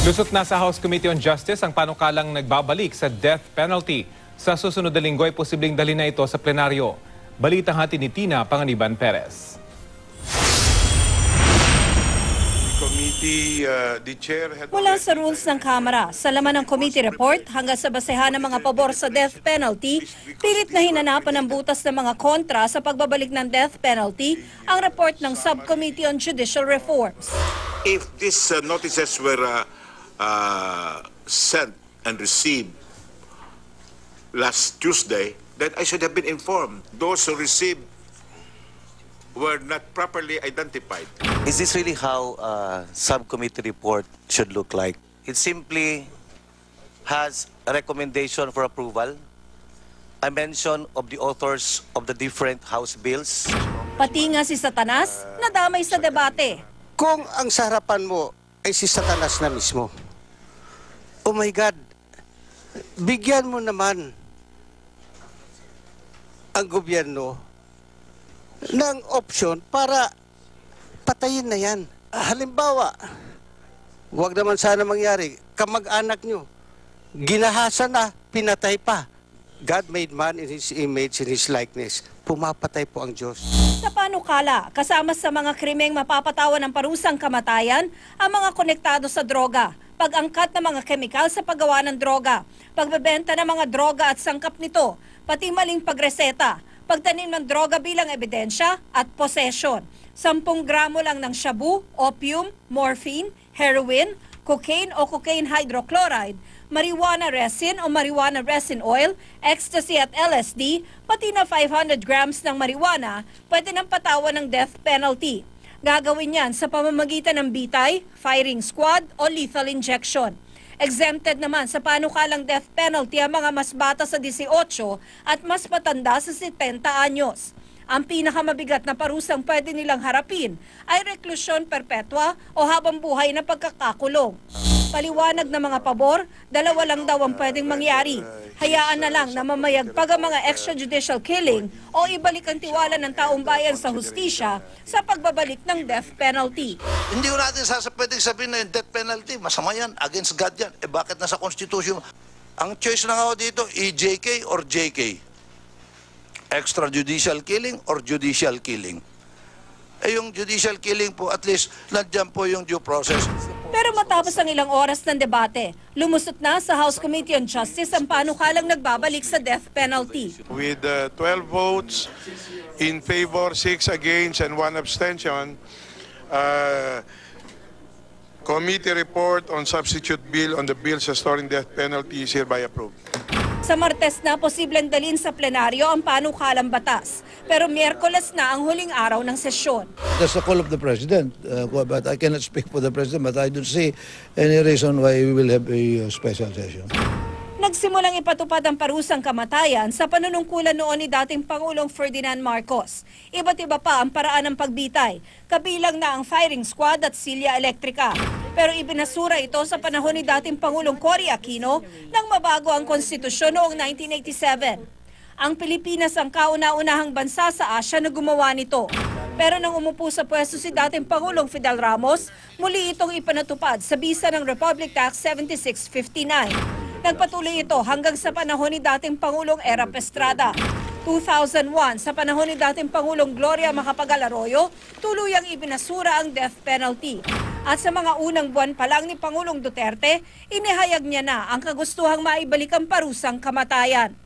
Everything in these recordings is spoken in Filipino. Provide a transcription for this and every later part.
Lusot na sa House Committee on Justice ang panukalang nagbabalik sa death penalty. Sa susunod na linggo ay posibleng dalhin na ito sa plenaryo. Balitang hatid ni Tina Panganiban Perez. Mula sa rules ng Kamara, sa laman ng committee report hanggang sa basehan ng mga pabor sa death penalty, pilit na hinanapan ng butas ng mga kontra sa pagbabalik ng death penalty ang report ng Subcommittee on Judicial Reforms. If these notices were sent and received last Tuesday, then I should have been informed. Those who received were not properly identified. Is this really how a subcommittee report should look like? It simply has a recommendation for approval, a mention of the authors of the different House bills. Pati nga si Satanas, nadamay sa debate. Kung ang sa harapan mo ay si Satanas na mismo, oh my God, bigyan mo naman ang gobyerno ng option para patayin na yan. Halimbawa, huwag naman sana mangyari, kamag-anak nyo, ginahasa na, pinatay pa. God made man in His image, in His likeness. Pumapatay po ang Diyos. Sa panukala, kasama sa mga krimeng mapapatawan ng parusang kamatayan, ang mga konektado sa droga, pag-angkat ng mga kemikal sa paggawa ng droga, pagbebenta ng mga droga at sangkap nito, pati maling pagreseta, pagtanim ng droga bilang ebidensya at possession. 10 gramo lang ng shabu, opium, morphine, heroin, cocaine o cocaine hydrochloride, marijuana resin o marijuana resin oil, ecstasy at LSD, pati na 500 grams ng marijuana, pwede nang patawan ng death penalty. Gagawin yan sa pamamagitan ng bitay, firing squad o lethal injection. Exempted naman sa panukalang death penalty ang mga mas bata sa 18 at mas matanda sa 70 anyos. Ang pinakamabigat na parusang pwede nilang harapin ay reklusyon perpetua o habang buhay na pagkakakulong. Paliwanag ng mga pabor, 2 lang daw ang pwedeng mangyari. Hayaan na lang na mamayagpag ang mga extrajudicial killing o ibalik ang tiwala ng taong bayan sa hustisya sa pagbabalik ng death penalty. Hindi ko natin pwedeng sabihin na yung death penalty, masama yan, against God yan. Eh bakit nasa Constitution? Ang choice na nga dito, EJK or JK? Extrajudicial killing or judicial killing? Eh yung judicial killing po, at least, nandiyan po yung due process. Pero matapos ang ilang oras ng debate, lumusot na sa House Committee on Justice ang panukalang nagbabalik sa death penalty. With 12 votes in favor, 6 against, and 1 abstention, committee report on substitute bill on the bills restoring death penalty is hereby approved. Sa Martes na posibleng dalhin sa plenaryo ang panukalang batas. Pero Miyerkules na ang huling araw ng sesyon. That's the call of the President, but I cannot speak for the President, but I don't see any reason why we will have a special session. Nagsimulang ipatupad ang parusang kamatayan sa panunungkulan noon ni dating Pangulong Ferdinand Marcos. Iba't iba pa ang paraan ng pagbitay, kabilang na ang firing squad at silya elektrika. Pero ibinasura ito sa panahon ni dating Pangulong Cory Aquino nang mabago ang konstitusyon noong 1987. Ang Pilipinas ang kauna-unahang bansa sa Asya na gumawa nito. Pero nang umupo sa pwesto si dating Pangulong Fidel Ramos, muli itong ipanatupad sa bisa ng Republic Act 7659. Nagpatuloy ito hanggang sa panahon ni dating Pangulong Erap Estrada. 2001, sa panahon ni dating Pangulong Gloria Macapagal Arroyo, tuluyang ibinasura ang death penalty. At sa mga unang buwan pa lang ni Pangulong Duterte, inihayag niya na ang kagustuhang maibalik ang parusang kamatayan.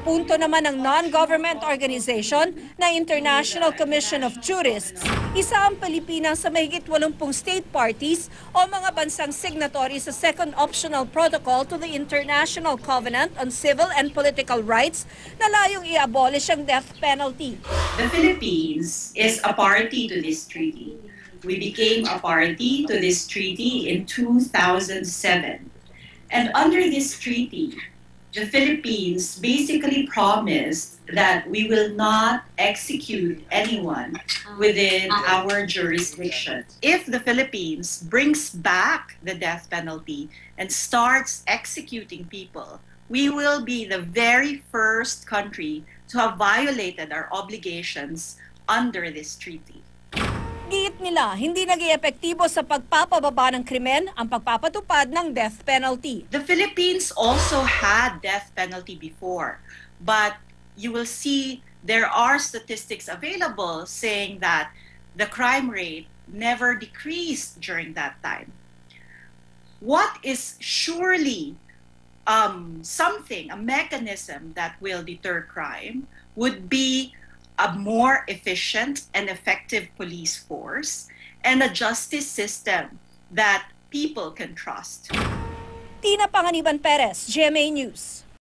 Punto naman ng non-government organization na International Commission of Jurists, isa ang Pilipinas sa mahigit 80 state parties o mga bansang signatory sa Second Optional Protocol to the International Covenant on Civil and Political Rights na layong i-abolish ang death penalty. The Philippines is a party to this treaty. We became a party to this treaty in 2007. And under this treaty, the Philippines basically promised that we will not execute anyone within our jurisdiction. If the Philippines brings back the death penalty and starts executing people, we will be the very first country to have violated our obligations under this treaty. Giit nila, hindi naging epektibo sa pagpapababa ng krimen ang pagpapatupad ng death penalty. The Philippines also had death penalty before, but you will see there are statistics available saying that the crime rate never decreased during that time. What is surely a mechanism that will deter crime would be a more efficient and effective police force and a justice system that people can trust. Tina Panganiban Perez, GMA News.